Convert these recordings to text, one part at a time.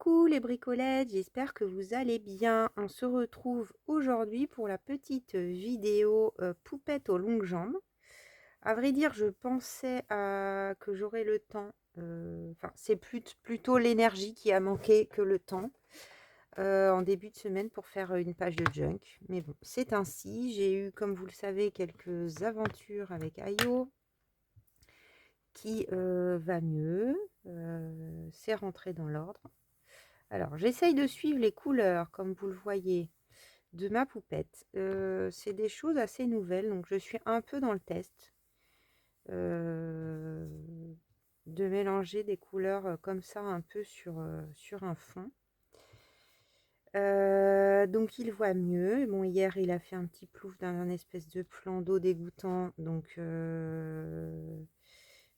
Coucou les bricolettes, j'espère que vous allez bien. On se retrouve aujourd'hui pour la petite vidéo poupette aux longues jambes. À vrai dire, je pensais que j'aurais le temps. Enfin, c'est plutôt l'énergie qui a manqué que le temps en début de semaine pour faire une page de junk. Mais bon, c'est ainsi. J'ai eu, comme vous le savez, quelques aventures avec Ayo qui va mieux. C'est rentré dans l'ordre. Alors, j'essaye de suivre les couleurs, comme vous le voyez, de ma poupette. C'est des choses assez nouvelles, donc je suis un peu dans le test de mélanger des couleurs comme ça un peu sur un fond. Donc il voit mieux. Bon, hier il a fait un petit plouf d'un espèce de plan d'eau dégoûtant, donc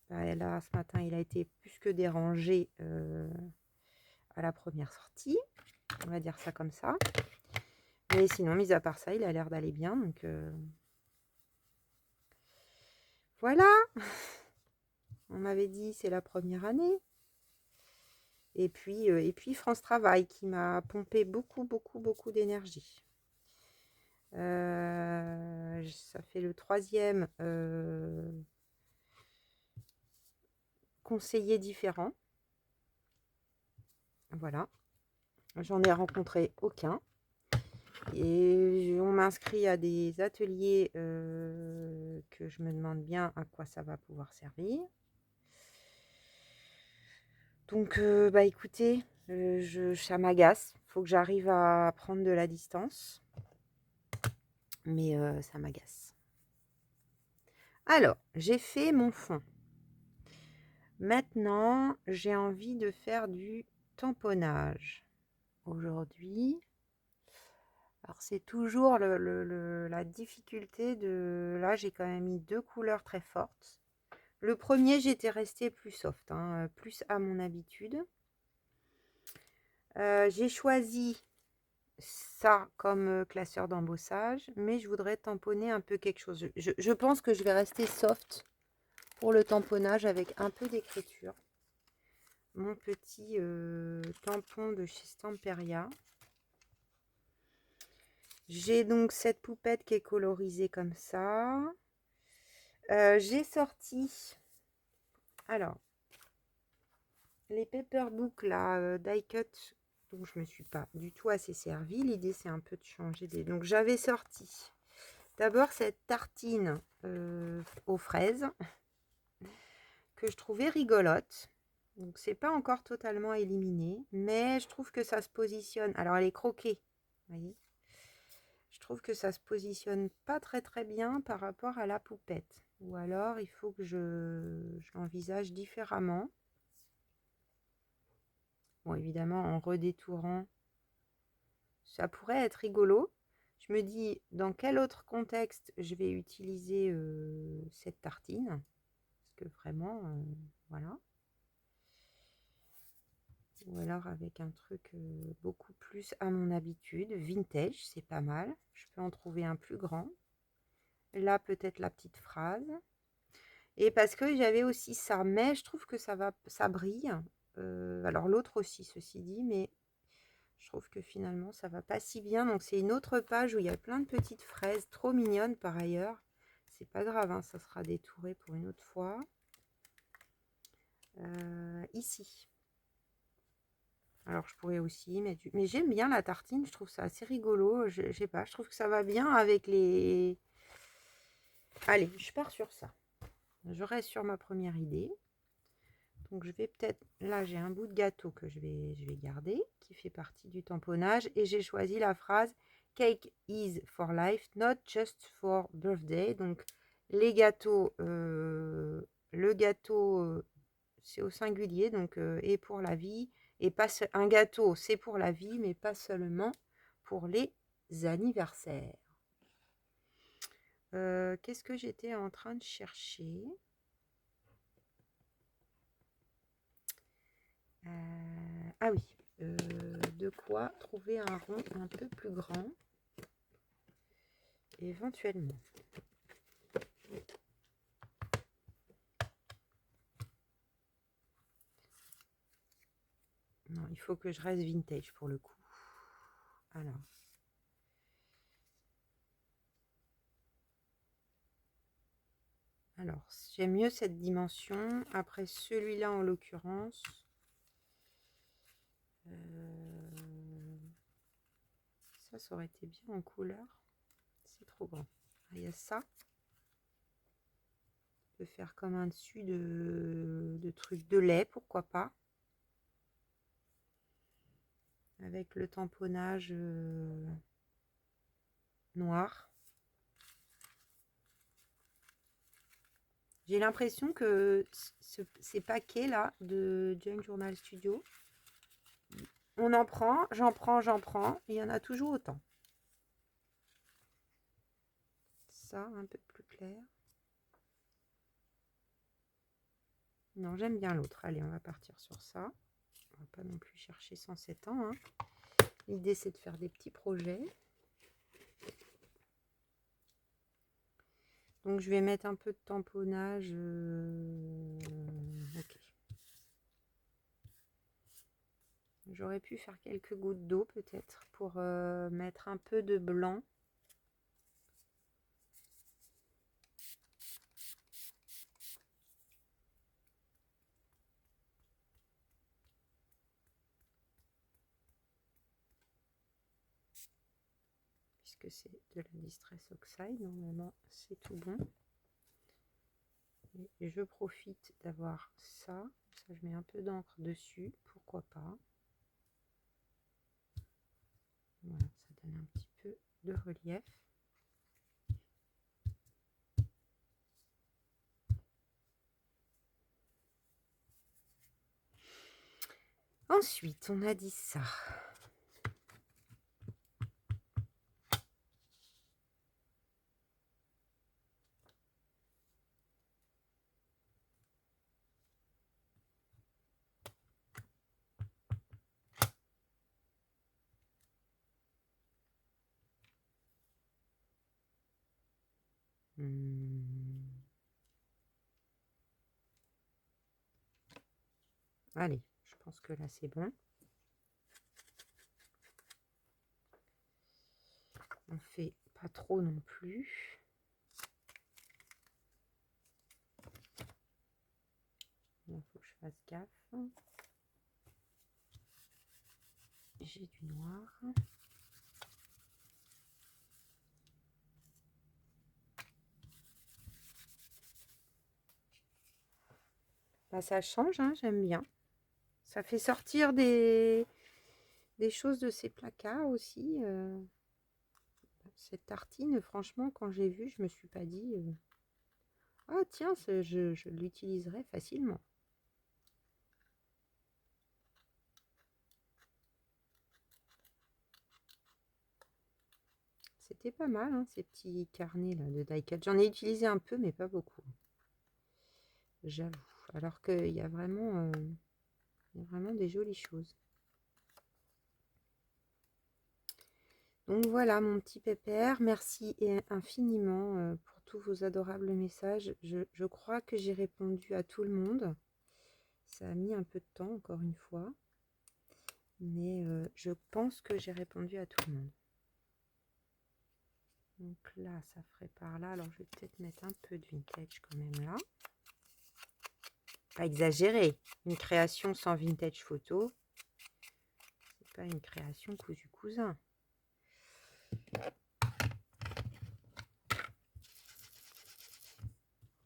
là ce matin il a été plus que dérangé à la première sortie, on va dire ça comme ça. Mais sinon, mis à part ça, il a l'air d'aller bien. Donc voilà. On m'avait dit c'est la première année. Et puis France Travail qui m'a pompé beaucoup d'énergie. Ça fait le 3e conseiller différent. Voilà. J'en ai rencontré aucun. Et on m'inscrit à des ateliers que je me demande bien à quoi ça va pouvoir servir. Donc, bah écoutez, ça m'agace. Il faut que j'arrive à prendre de la distance. Mais ça m'agace. Alors, j'ai fait mon fond. Maintenant, j'ai envie de faire du tamponnage. Aujourd'hui, alors c'est toujours la difficulté de... Là, j'ai quand même mis 2 couleurs très fortes. Le premier, j'étais restée plus soft, hein, plus à mon habitude. J'ai choisi ça comme classeur d'embossage, mais je voudrais tamponner un peu quelque chose. Je pense que je vais rester soft pour le tamponnage avec un peu d'écriture. Mon petit tampon de chez Stamperia. J'ai donc cette poupette qui est colorisée comme ça. J'ai sorti, alors, les Paperbook là, die cut, donc je me suis pas du tout assez servi. L'idée c'est un peu de changer des... Donc j'avais sorti d'abord cette tartine aux fraises que je trouvais rigolote. Donc c'est pas encore totalement éliminé, mais je trouve que ça se positionne. Alors elle est croquée, vous voyez. Je trouve que ça se positionne pas très bien par rapport à la poupette. Ou alors il faut que je l'envisage différemment. Bon, évidemment, en redétourant, ça pourrait être rigolo. Je me dis, dans quel autre contexte je vais utiliser cette tartine? Parce que vraiment, voilà. Ou alors avec un truc beaucoup plus à mon habitude. Vintage, c'est pas mal. Je peux en trouver un plus grand. Là, peut-être la petite phrase. Et parce que j'avais aussi ça, mais je trouve que ça brille. Alors l'autre aussi, ceci dit, mais je trouve que finalement ça va pas si bien. Donc c'est une autre page où il y a plein de petites fraises, trop mignonnes par ailleurs. C'est pas grave, hein, ça sera détouré pour une autre fois. Ici. Alors je pourrais aussi mettre mais j'aime bien la tartine, je trouve ça assez rigolo. Je sais pas, je trouve que ça va bien avec les... Allez, je pars sur ça. Je reste sur ma première idée. Donc je vais peut-être... Là, j'ai un bout de gâteau que je vais garder, qui fait partie du tamponnage. Et j'ai choisi la phrase « Cake is for life, not just for birthday ». Donc les gâteaux, le gâteau, c'est au singulier, donc et pour la vie. Et pas un gâteau, c'est pour la vie, mais pas seulement pour les anniversaires. Qu'est-ce que j'étais en train de chercher ? Ah oui, de quoi trouver un rond un peu plus grand, éventuellement. Non, il faut que je reste vintage pour le coup. Alors j'aime mieux cette dimension. Après celui-là en l'occurrence. Ça aurait été bien en couleur. C'est trop grand. Il y a ça. On peut faire comme un dessus de trucs de lait, pourquoi pas. Avec le tamponnage noir. J'ai l'impression que ces paquets là de Junk Journal Studio, on en prend, j'en prends, il y en a toujours autant. Ça, un peu plus clair. Non, j'aime bien l'autre. Allez, on va partir sur ça. On va pas non plus chercher 107 ans. Hein. L'idée, c'est de faire des petits projets. Donc, je vais mettre un peu de tamponnage. Ok. J'aurais pu faire quelques gouttes d'eau, peut-être, pour mettre un peu de blanc. Puisque c'est de la Distress Oxide, normalement, c'est tout bon. Et je profite d'avoir ça. Ça, je mets un peu d'encre dessus, pourquoi pas. Voilà, ça donne un petit peu de relief. Ensuite, on a dit ça. Allez, je pense que là c'est bon. On fait pas trop non plus. Il faut que je fasse gaffe. J'ai du noir. Bah, ça change, hein, j'aime bien. Ça fait sortir des choses de ces placards aussi. Cette tartine, franchement, quand j'ai vu, je me suis pas dit ah tiens, je l'utiliserai facilement. C'était pas mal, hein, ces petits carnets là de die-cut. J'en ai utilisé un peu, mais pas beaucoup. J'avoue. Alors qu'il y a vraiment des jolies choses. Donc voilà mon petit pépère. Merci infiniment pour tous vos adorables messages. Je crois que j'ai répondu à tout le monde. Ça a mis un peu de temps, encore une fois. Mais je pense que j'ai répondu à tout le monde. Donc là, ça ferait par là. Alors, je vais peut-être mettre un peu de vintage quand même là. Pas exagéré. Une création sans vintage photo, c'est pas une création cousu cousin.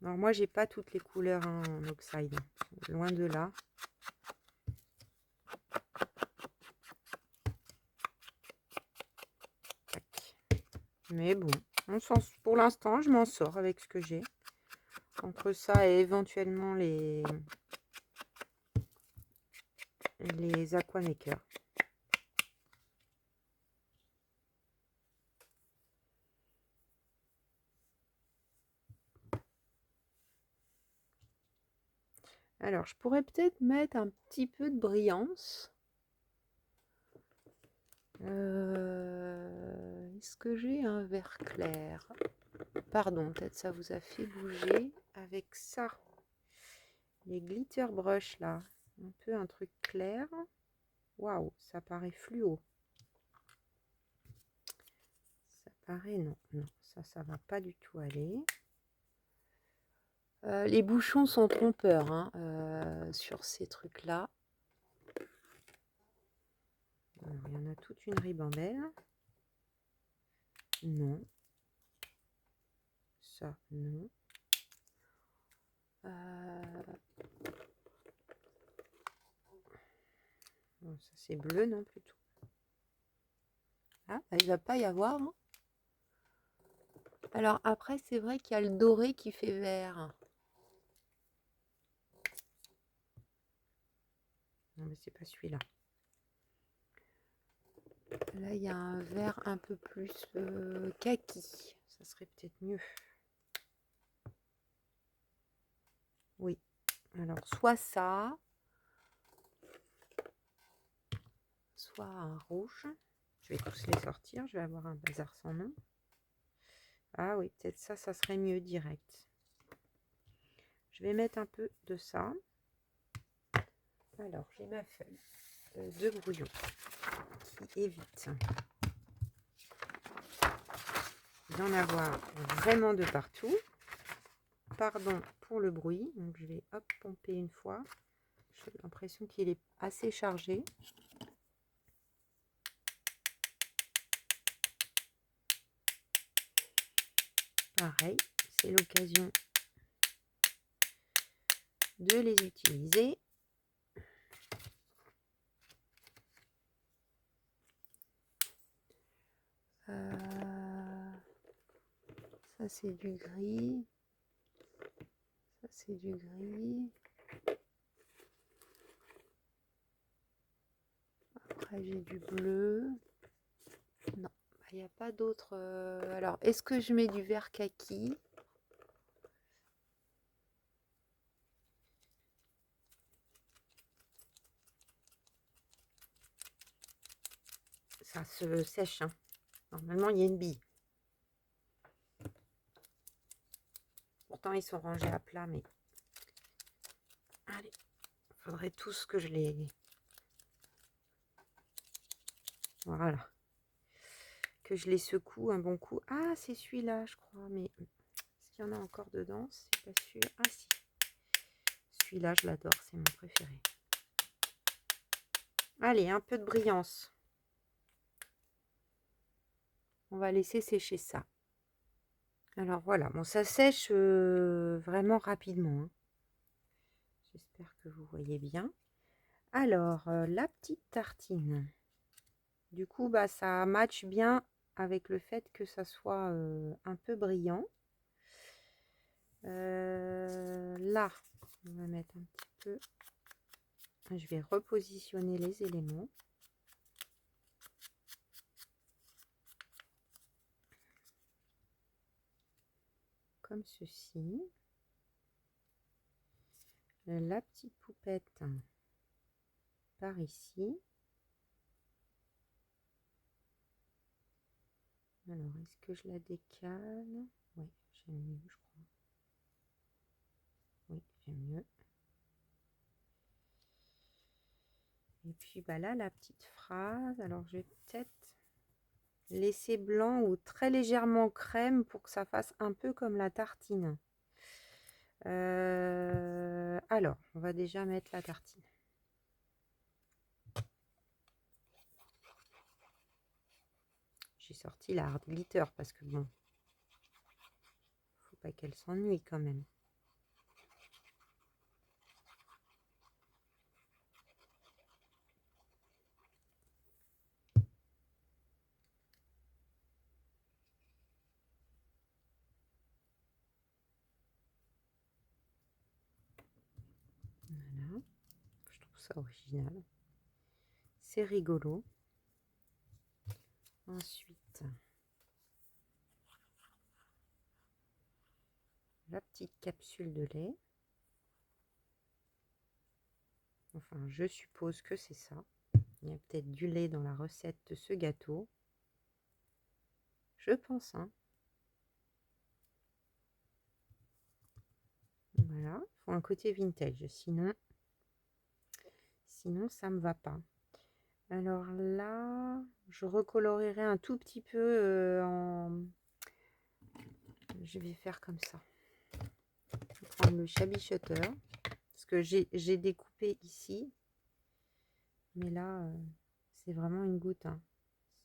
Alors moi, j'ai pas toutes les couleurs hein, en oxide. Loin de là. Tac. Mais bon, pour l'instant, je m'en sors avec ce que j'ai. Entre ça et éventuellement les Aquamakers. Alors, je pourrais peut-être mettre un petit peu de brillance. Est-ce que j'ai un vert clair? Pardon, peut-être ça vous a fait bouger. Avec ça, les glitter brush là, un peu un truc clair. Waouh, ça paraît fluo. Ça paraît, non, non, ça va pas du tout aller. Les bouchons sont trompeurs hein, sur ces trucs-là. Alors, il y en a toute une ribambelle. Non. Ça, non. Bon, ça, c'est bleu, non, plutôt. Ah, il va pas y avoir. Hein. Alors, après, c'est vrai qu'il y a le doré qui fait vert. Non, mais c'est pas celui-là. Là, il y a un vert un peu plus kaki. Ça serait peut-être mieux. Oui. Alors, soit ça, soit un rouge. Je vais tous les sortir. Je vais avoir un bazar sans nom. Ah oui, peut-être ça serait mieux direct. Je vais mettre un peu de ça. Alors, j'ai ma feuille de brouillon qui évite d'en avoir vraiment de partout. Pardon pour le bruit. Donc, je vais hop pomper une fois. J'ai l'impression qu'il est assez chargé. Pareil, c'est l'occasion de les utiliser. Ça c'est du gris. Ça c'est du gris. Après j'ai du bleu. Non, il n'y a pas d'autre. Alors, est-ce que je mets du vert kaki? Ça se sèche. Hein. Normalement, il y a une bille. Pourtant, ils sont rangés à plat, mais... Allez, il faudrait tous que je les... Voilà. Que je les secoue un bon coup. Ah, c'est celui-là, je crois. Mais est-ce qu'il y en a encore dedans? C'est pas sûr. Ah, si. Celui-là, je l'adore. C'est mon préféré. Allez, un peu de brillance. On va laisser sécher ça. Alors, voilà. Bon, ça sèche vraiment rapidement. Hein. J'espère que vous voyez bien. Alors, la petite tartine. Du coup, bah, ça match bien avec le fait que ça soit un peu brillant. Là, on va mettre un petit peu. Je vais repositionner les éléments. Comme ceci. La petite poupette par ici. Alors, est-ce que je la décale? Oui, j'aime mieux, je crois. Oui, j'aime mieux. Et puis, bah là, la petite phrase. Alors, je vais peut-être laisser blanc ou très légèrement crème pour que ça fasse un peu comme la tartine. Alors, on va déjà mettre la tartine. J'ai sorti la Hard Glitter parce que bon, faut pas qu'elle s'ennuie quand même. Voilà, je trouve ça original. C'est rigolo. Ensuite, la petite capsule de lait. Enfin, je suppose que c'est ça. Il y a peut-être du lait dans la recette de ce gâteau. Je pense, hein. Voilà, il faut un côté vintage, sinon ça me va pas. Alors là, je recolorerai un tout petit peu Je vais faire comme ça. Je vais prendre le Shabby Shutter. Parce que j'ai découpé ici. Mais là, c'est vraiment une goutte. Hein.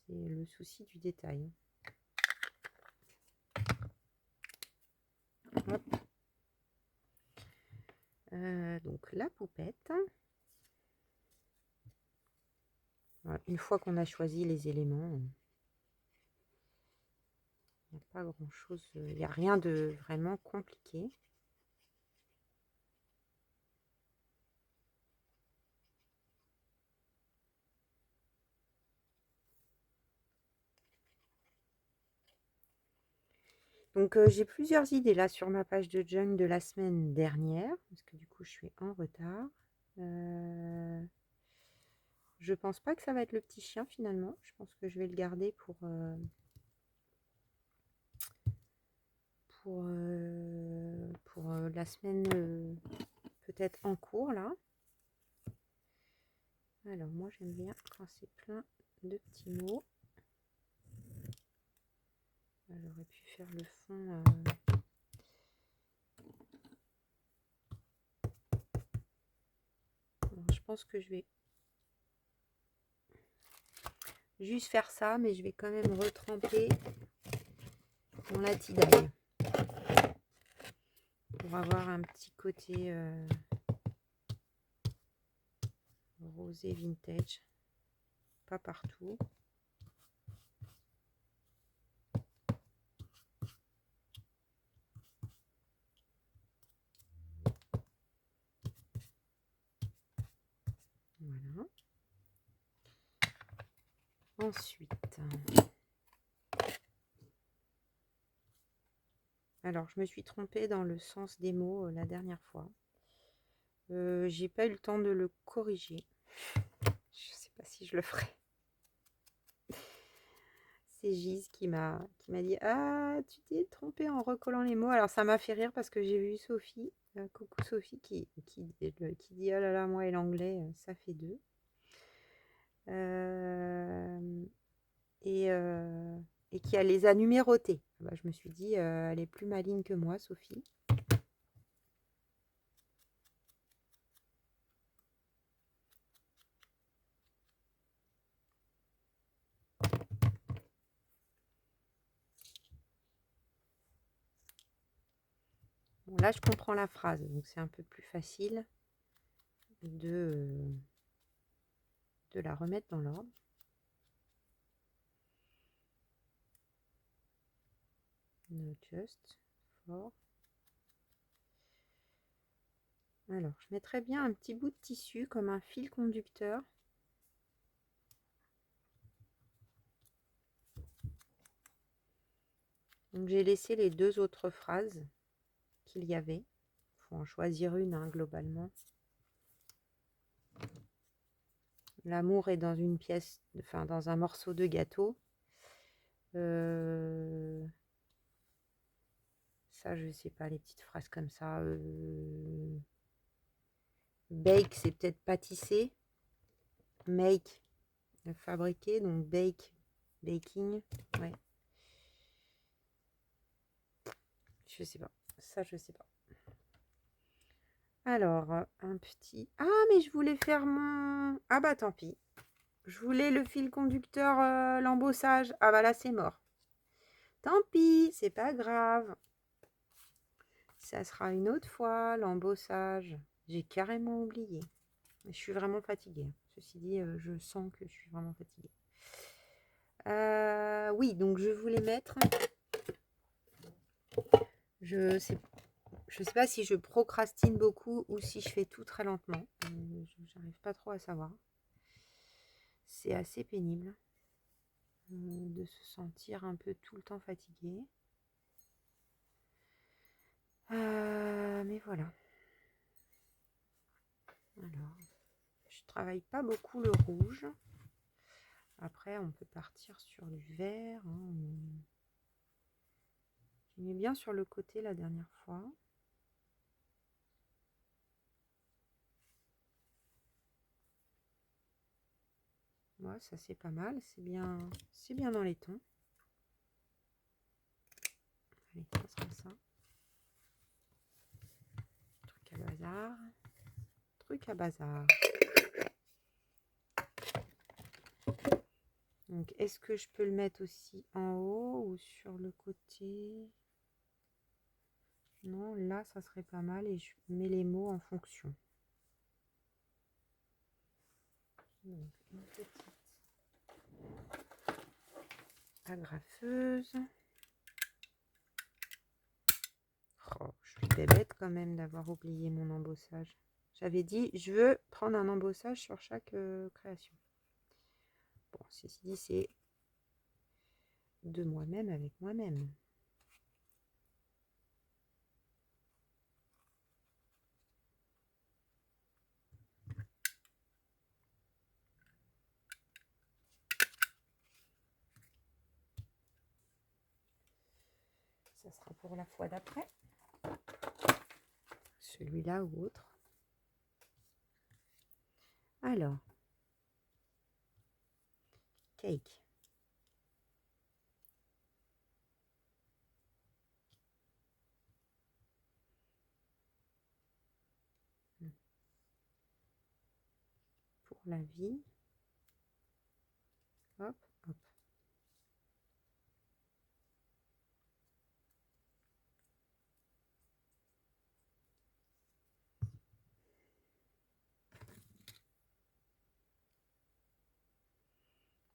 C'est le souci du détail. Hop. Donc la poupette. Voilà. Une fois qu'on a choisi les éléments, il n'y a pas grand chose, il n'y a rien de vraiment compliqué. Donc j'ai plusieurs idées là sur ma page de junk de la semaine dernière, parce que du coup je suis en retard. Je pense pas que ça va être le petit chien finalement. Je pense que je vais le garder pour la semaine peut-être en cours là. Alors moi j'aime bien quand c'est plein de petits mots. J'aurais pu faire le fond. Alors, je pense que je vais juste faire ça, mais je vais quand même retremper mon latidaï pour avoir un petit côté rosé vintage. Pas partout. Voilà. Ensuite, alors je me suis trompée dans le sens des mots la dernière fois. J'ai pas eu le temps de le corriger. Je sais pas si je le ferai. C'est Gise qui m'a dit ah tu t'es trompée en recollant les mots. Alors ça m'a fait rire parce que j'ai vu Sophie, coucou Sophie qui dit oh là là moi et l'anglais ça fait deux. Et qui a les a numérotés. Bah, je me suis dit elle est plus maligne que moi Sophie. Bon, là, je comprends la phrase, donc c'est un peu plus facile de la remettre dans l'ordre. Not just for. Alors, je mettrais bien un petit bout de tissu comme un fil conducteur. Donc, j'ai laissé les deux autres phrases qu'il y avait. Il faut en choisir une, hein, globalement. L'amour est dans une pièce, enfin dans un morceau de gâteau. Ça, je sais pas, les petites phrases comme ça. Bake, c'est peut-être pâtisser. Make, fabriquer. Donc bake, baking. Ouais. Je sais pas. Ça, je sais pas. Alors, un petit... Ah, mais je voulais faire mon... Ah bah tant pis. Je voulais le fil conducteur, l'embossage. Ah bah là, c'est mort. Tant pis, c'est pas grave. Ça sera une autre fois, l'embossage. J'ai carrément oublié. Je suis vraiment fatiguée. Ceci dit, je sens que je suis vraiment fatiguée. Oui, donc je voulais mettre... Je sais pas si je procrastine beaucoup ou si je fais tout très lentement. J'arrive pas trop à savoir. C'est assez pénible de se sentir un peu tout le temps fatigué. Mais voilà. Alors, je travaille pas beaucoup le rouge. Après, on peut partir sur du vert. Hein. J'ai mis bien sur le côté la dernière fois. Ouais, ça c'est pas mal, c'est bien dans les tons. Allez, ça sera ça. Truc à bazar. Truc à bazar. Donc, est-ce que je peux le mettre aussi en haut ou sur le côté? Non, là, ça serait pas mal et je mets les mots en fonction. Donc, une petite agrafeuse. Oh, je suis bébête quand même d'avoir oublié mon embossage. J'avais dit, je veux prendre un embossage sur chaque création. Bon, ceci dit, c'est de moi-même avec moi-même. Ça sera pour la fois d'après. Celui-là ou autre. Alors, cake. Pour la vie. Hop, hop.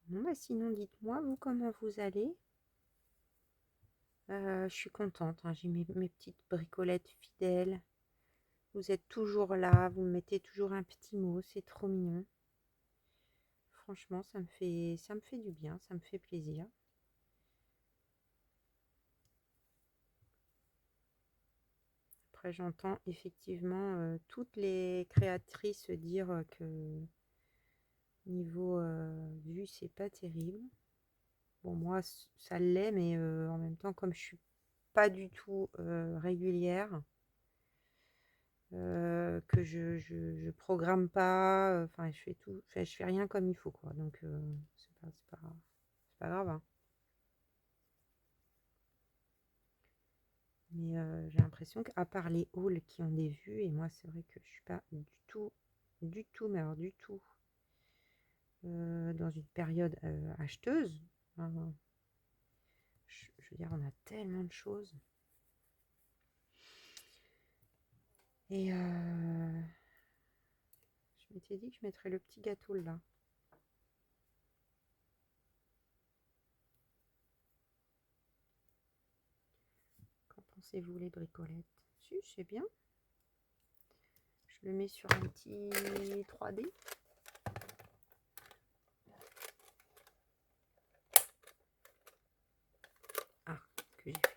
Bon, bah, sinon, dites-moi, vous, comment vous allez? Je suis contente, hein, j'ai mes petites bricolettes fidèles. Vous êtes toujours là, vous me mettez toujours un petit mot, c'est trop mignon. Franchement, ça me fait du bien, ça me fait plaisir. Après, j'entends effectivement toutes les créatrices dire que niveau vue, c'est pas terrible. Bon, moi, ça l'est, mais en même temps, comme je suis pas du tout régulière, que je programme pas, enfin, je fais tout, je fais rien comme il faut, quoi. Donc, c'est pas grave, hein. Mais j'ai l'impression qu'à part les hauls qui ont des vues, et moi, c'est vrai que je suis pas du tout, mais alors du tout, dans une période acheteuse. Hein. Je veux dire, on a tellement de choses. Et je m'étais dit que je mettrais le petit gâteau là. Qu'en pensez-vous, les bricolettes? Si, c'est bien. Je le mets sur un petit 3D. Ah, que j'ai fait.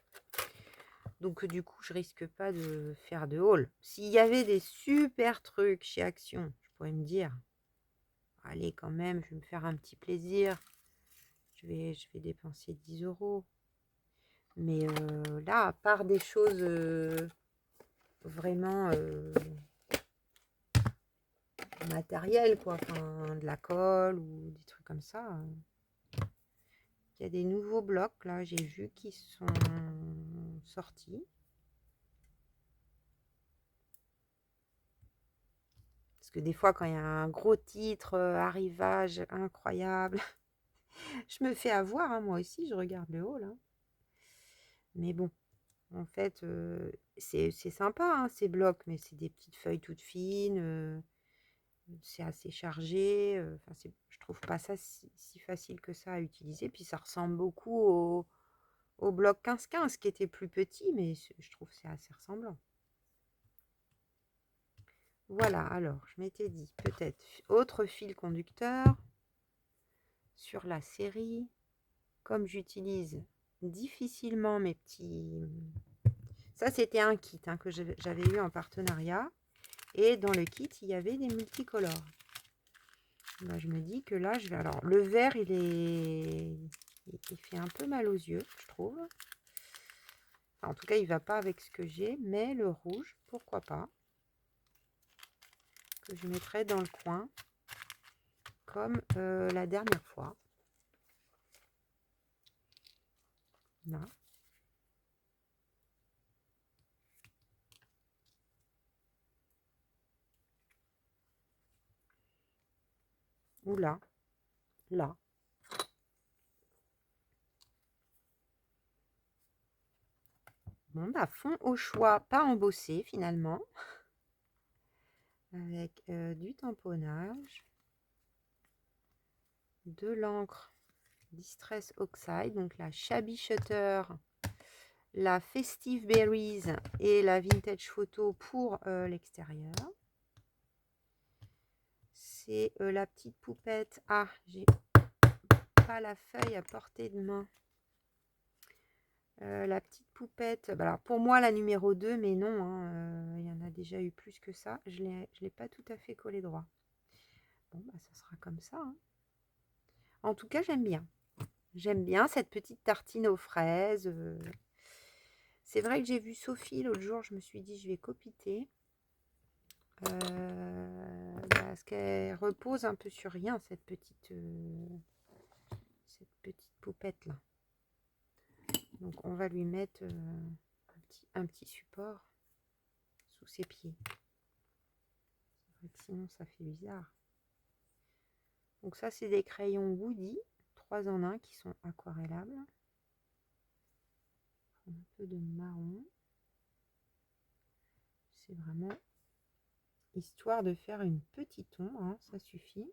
Donc du coup, je risque pas de faire de haul. S'il y avait des super trucs chez Action, je pourrais me dire, allez quand même, je vais me faire un petit plaisir. Je vais dépenser 10 €. Mais là, à part des choses vraiment matérielles, quoi, enfin, de la colle ou des trucs comme ça. Il y a des nouveaux blocs, là, j'ai vu, qui sont sortis. Parce que des fois, quand il y a un gros titre, arrivage incroyable, je me fais avoir, hein, moi aussi, je regarde le haut, là. Mais bon, en fait, c'est sympa, hein, ces blocs, mais c'est des petites feuilles toutes fines, c'est assez chargé. Enfin, je trouve pas ça si facile que ça à utiliser. Puis ça ressemble beaucoup au bloc 15-15 qui était plus petit, mais je trouve que c'est assez ressemblant. Voilà, alors je m'étais dit peut-être autre fil conducteur sur la série. Comme j'utilise difficilement mes petits... Ça, c'était un kit, hein, que j'avais eu en partenariat. Et dans le kit, il y avait des multicolores. Bah, je me dis que là, je vais... Alors, le vert, il fait un peu mal aux yeux, je trouve. Enfin, en tout cas, il ne va pas avec ce que j'ai. Mais le rouge, pourquoi pas. Que je mettrai dans le coin comme la dernière fois. Là. Ou là. Là. Bon, bah, fond au choix, pas embossé finalement. Avec du tamponnage. De l'encre Distress Oxide, donc la Shabby Shutter, la Festive Berries et la Vintage Photo pour l'extérieur. C'est la petite poupette. Ah, j'ai pas la feuille à portée de main. La petite poupette, bah alors pour moi la numéro 2, mais non, hein, il y en a déjà eu plus que ça. Je l'ai pas tout à fait collé droit. Bon, bah ça sera comme ça. Hein. En tout cas, j'aime bien. J'aime bien cette petite tartine aux fraises. C'est vrai que j'ai vu Sophie l'autre jour, je me suis dit je vais copiter. Parce qu'elle repose un peu sur rien, cette petite poupette là. Donc on va lui mettre un petit support sous ses pieds. C'est vrai que sinon ça fait bizarre. Donc ça c'est des crayons Woody, 3 en 1 qui sont aquarellables. Un peu de marron. C'est vraiment histoire de faire une petite ombre, hein, ça suffit.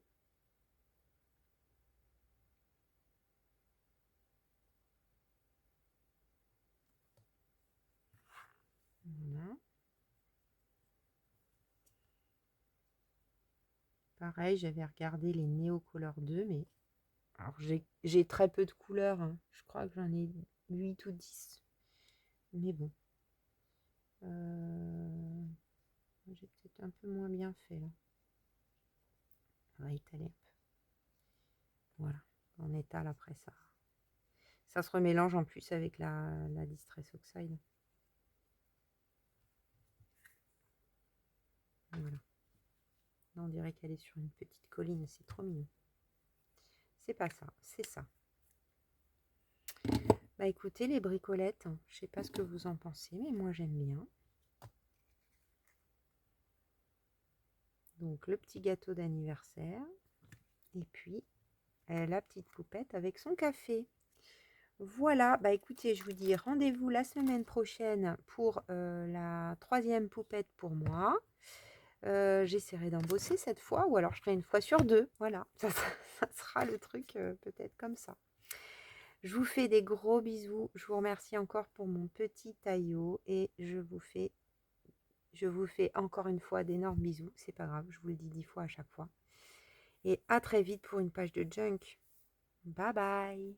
Voilà. Pareil, j'avais regardé les Neo Color 2, mais alors j'ai très peu de couleurs. Hein. Je crois que j'en ai 8 ou 10. Mais bon. J'ai peut-être un peu moins bien fait là. On va étaler un peu. Voilà. On étale après ça. Ça se remélange en plus avec la Distress Oxide. Voilà. Là, on dirait qu'elle est sur une petite colline. C'est trop mignon. C'est pas ça, c'est ça. Bah écoutez, les bricolettes, je sais pas ce que vous en pensez, mais moi j'aime bien. Donc le petit gâteau d'anniversaire. Et puis la petite poupette avec son café. Voilà, bah écoutez, je vous dis rendez-vous la semaine prochaine pour la 3e poupette pour moi. J'essaierai d'embosser cette fois, ou alors je ferai une fois sur 2. Voilà, ça sera le truc peut-être comme ça. Je vous fais des gros bisous. Je vous remercie encore pour mon petit taillot et je vous fais encore une fois d'énormes bisous. C'est pas grave, je vous le dis 10 fois à chaque fois. Et à très vite pour une page de junk. Bye bye.